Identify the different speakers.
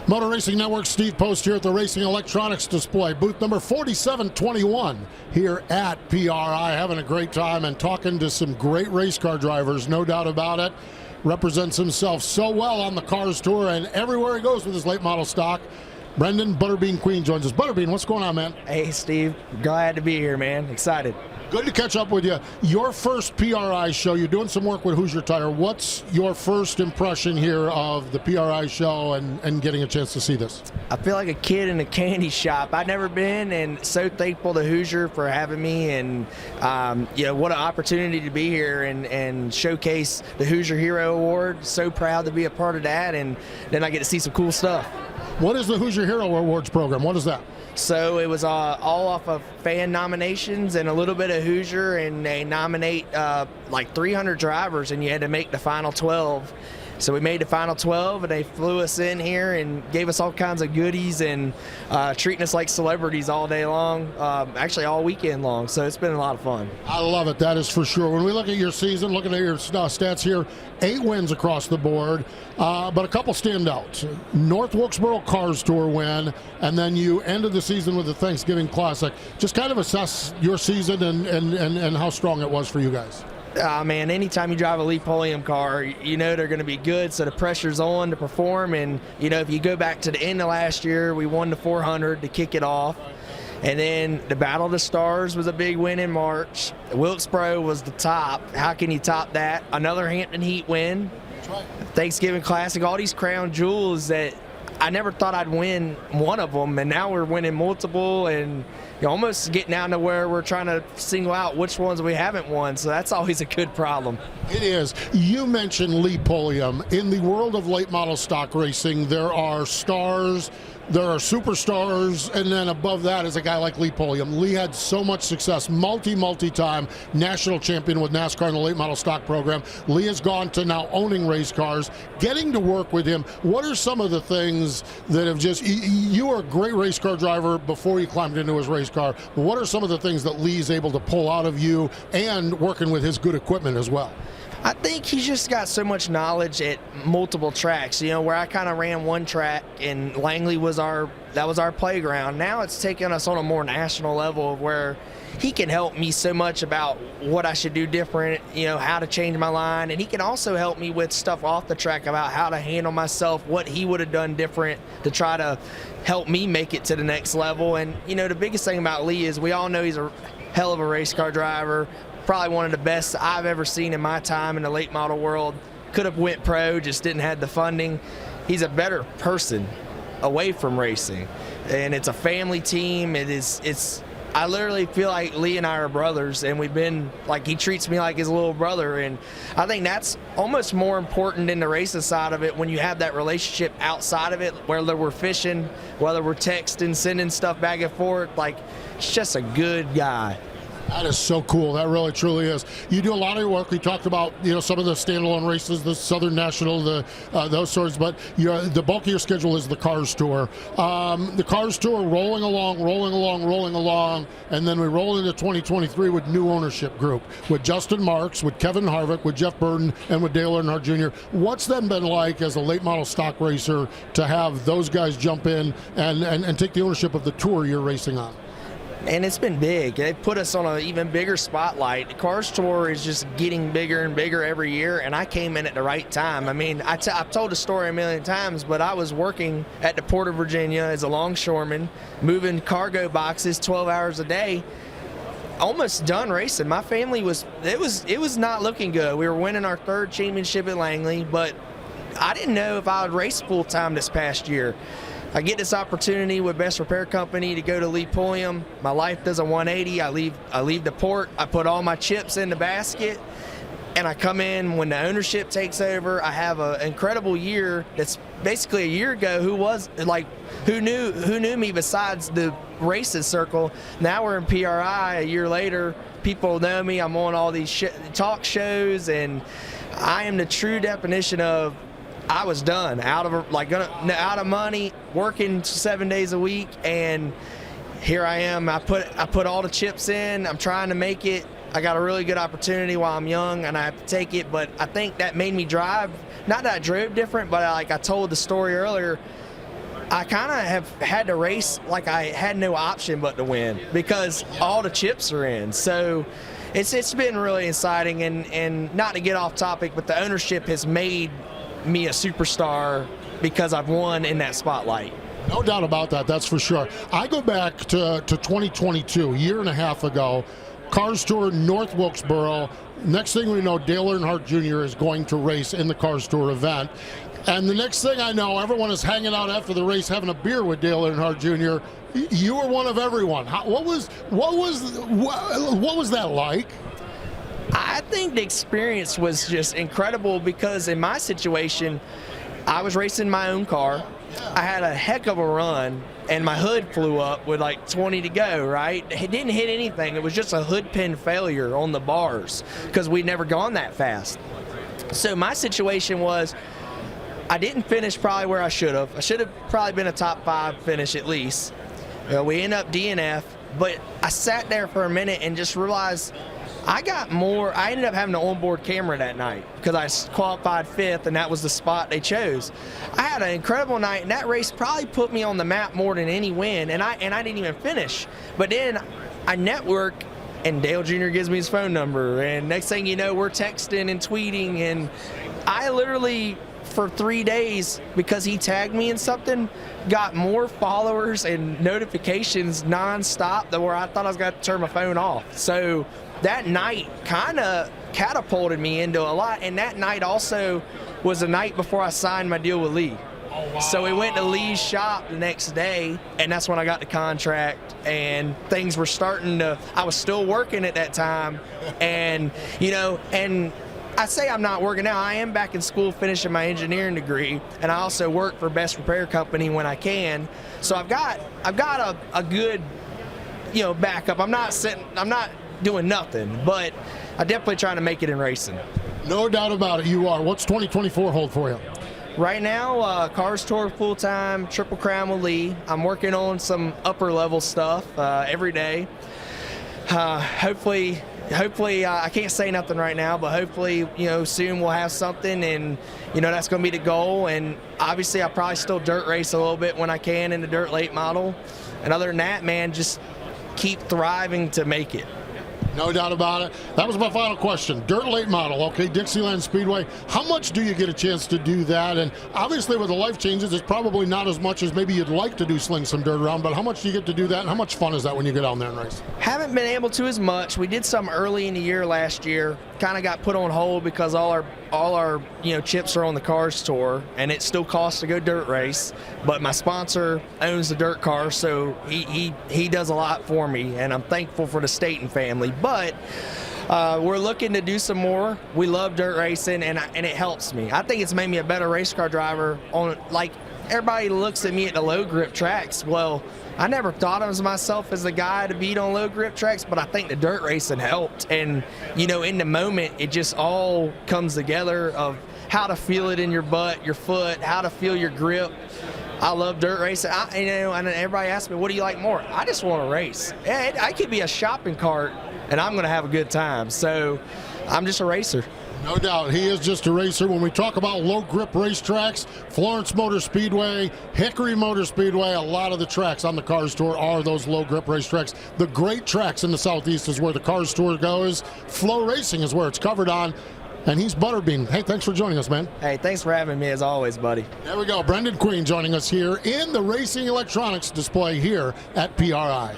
Speaker 1: Motor Racing Network, Steve Post here at the Racing Electronics Display, booth number 4721 here at PRI. Having a great time and talking to some great race car drivers, no doubt about it. Represents himself so well on the Cars Tour and everywhere he goes with his late model stock. Brendan Butterbean Queen joins us. Butterbean, what's going on, man?
Speaker 2: Hey, Steve. Glad to be here, man. Excited.
Speaker 1: Good to catch up with you. Your first PRI show, you're doing some work with Hoosier Tire. What's your first impression here of the PRI show and getting a chance to see this?
Speaker 2: I feel like a kid in a candy shop. I've never been, and so thankful to Hoosier for having me. And what an opportunity to be here and showcase the Hoosier Hero Award. So proud to be a part of that, and then I get to see some cool stuff.
Speaker 1: What is the Hoosier Hero Awards program? What is that?
Speaker 2: So it was all off of fan nominations and a little bit of Hoosier, and they nominate like 300 drivers, and you had to make the final 12. So we made the final 12, and they flew us in here and gave us all kinds of goodies and treating us like celebrities all day long, actually all weekend long. So it's been a lot of fun.
Speaker 1: I love it, that is for sure. When we look at your season, looking at your stats here, 8 wins across the board, but a couple standouts. North Wilkesboro Cars Tour win, and then you ended the season with the Thanksgiving Classic. Just kind of assess your season and how strong it was for you guys.
Speaker 2: Man, anytime you drive a Lee Polium car, you know they're going to be good, so the pressure's on to perform. And, if you go back to the end of last year, we won the 400 to kick it off. And then the Battle of the Stars was a big win in March. Wilkesboro was the top. How can you top that? Another Hampton Heat win.
Speaker 1: That's right.
Speaker 2: Thanksgiving Classic, all these crown jewels that I never thought I'd win one of them, and now we're winning multiple, and almost getting down to where we're trying to single out which ones we haven't won, so that's always a good problem.
Speaker 1: It is. You mentioned Lee Polium. In the world of late model stock racing, there are stars, there are superstars, and then above that is a guy like Lee Polium. Lee had so much success, multi-time national champion with NASCAR in the late model stock program. Lee has gone to now owning race cars. Getting to work with him, what are some of the things that have just, you were a great race car driver before you climbed into his race car, but what are some of the things that Lee's able to pull out of you and working with his good equipment as well?
Speaker 2: I think he's just got so much knowledge at multiple tracks. Where I kind of ran one track and Langley was our playground. Now it's taking us on a more national level where he can help me so much about what I should do different, how to change my line. And he can also help me with stuff off the track about how to handle myself, what he would have done different to try to help me make it to the next level. And, the biggest thing about Lee is we all know he's a hell of a race car driver. Probably one of the best I've ever seen in my time in the late model world. Could have went pro, just didn't have the funding. He's a better person away from racing, and it's a family team. I literally feel like Lee and I are brothers, and we've been like, he treats me like his little brother, and I think that's almost more important than the racing side of it when you have that relationship outside of it, whether we're fishing, whether we're texting, sending stuff back and forth. Like, it's just a good guy.
Speaker 1: That is so cool. That really, truly is. You do a lot of your work. We talked about, some of the standalone races, the Southern National, those sorts, but the bulk of your schedule is the Cars Tour. The Cars Tour rolling along, and then we roll into 2023 with new ownership group, with Justin Marks, with Kevin Harvick, with Jeff Burton, and with Dale Earnhardt Jr. What's then been like as a late model stock racer to have those guys jump in and take the ownership of the tour you're racing on?
Speaker 2: And it's been big. They've put us on an even bigger spotlight. The Cars Tour is just getting bigger and bigger every year, and I came in at the right time. I mean, I've told the story a million times, but I was working at the Port of Virginia as a longshoreman, moving cargo boxes 12 hours a day, almost done racing. My family it was not looking good. We were winning our 3rd championship at Langley, but I didn't know if I would race full-time this past year. I get this opportunity with Best Repair Company to go to Lee Polium. My life does a 180. I leave the port. I put all my chips in the basket, and I come in when the ownership takes over. I have an incredible year. That's basically a year ago. Who knew me besides the races circle? Now we're in PRI. A year later, people know me. I'm on all these talk shows, and I am the true definition of, I was done, out of money, working 7 days a week, and here I am. I put all the chips in. I'm trying to make it. I got a really good opportunity while I'm young, and I have to take it. But I think that made me drive. Not that I drove different, but like I told the story earlier, I kind of have had to race like I had no option but to win because all the chips are in. So it's been really exciting, and not to get off topic, but the ownership has made me a superstar because I've won in that spotlight.
Speaker 1: No doubt about that, that's for sure. I go back to 2022, a year and a half ago, Cars Tour North Wilkesboro. Next thing we know, Dale Earnhardt Jr. is going to race in the Cars Tour event. And the next thing I know, everyone is hanging out after the race having a beer with Dale Earnhardt Jr. You were one of everyone. What was that like?
Speaker 2: I think the experience was just incredible because in my situation, I was racing my own car. I had a heck of a run, and my hood flew up with like 20 to go, right? It didn't hit anything. It was just a hood pin failure on the bars because we'd never gone that fast. So my situation was I didn't finish probably where I should have. I should have probably been a top 5 finish at least. We ended up DNF, but I sat there for a minute and just realized I ended up having an onboard camera that night because I qualified 5th, and that was the spot they chose. I had an incredible night, and that race probably put me on the map more than any win, and I didn't even finish. But then I network, and Dale Jr. gives me his phone number, and next thing you know, we're texting and tweeting, and I literally, for 3 days, because he tagged me in something, got more followers and notifications nonstop than where I thought I was going to turn my phone off. So that night kind of catapulted me into a lot, and that night also was the night before I signed my deal with Lee.
Speaker 1: Oh, wow.
Speaker 2: So we went to Lee's shop the next day, and that's when I got the contract, and things were starting to, I was still working at that time, and and I say I'm not working now. I am back in school finishing my engineering degree, and I also work for Best Repair Company when I can. So I've got a good backup. I'm not doing nothing, but I'm definitely trying to make it in racing.
Speaker 1: No doubt about it, you are. What's 2024 hold for you?
Speaker 2: Right now, Cars Tour full-time, Triple Crown with Lee. I'm working on some upper-level stuff every day. Hopefully, I can't say nothing right now, but hopefully, soon we'll have something, and, that's going to be the goal. And obviously, I probably still dirt race a little bit when I can in the dirt late model. And other than that, man, just keep thriving to make it.
Speaker 1: No doubt about it. That was my final question. Dirt late model, okay, Dixieland Speedway. How much do you get a chance to do that? And obviously with the life changes, it's probably not as much as maybe you'd like to do, sling some dirt around, but how much do you get to do that, and how much fun is that when you get down there and race?
Speaker 2: Haven't been able to as much. We did some early in the year last year. Kind of got put on hold because all our chips are on the Cars Tour, and it still costs to go dirt race. But my sponsor owns the dirt car, so he does a lot for me, and I'm thankful for the Staten family. But we're looking to do some more. We love dirt racing, and it helps me. I think it's made me a better race car driver. Everybody looks at me at the low grip tracks. Well, I never thought of myself as the guy to beat on low grip tracks, but I think the dirt racing helped. And, in the moment, it just all comes together of how to feel it in your butt, your foot, how to feel your grip. I love dirt racing. And everybody asks me, what do you like more? I just want to race. I could be a shopping cart, and I'm going to have a good time. So I'm just a racer.
Speaker 1: No doubt, he is just a racer. When we talk about low grip racetracks, Florence Motor Speedway, Hickory Motor Speedway, a lot of the tracks on the Cars Tour are those low grip racetracks. The great tracks in the Southeast is where the Cars Tour goes. Flow Racing is where it's covered on. And he's Butterbean. Hey, thanks for joining us, man.
Speaker 2: Hey, thanks for having me as always, buddy.
Speaker 1: There we go. Brendan Queen joining us here in the Racing Electronics display here at PRI.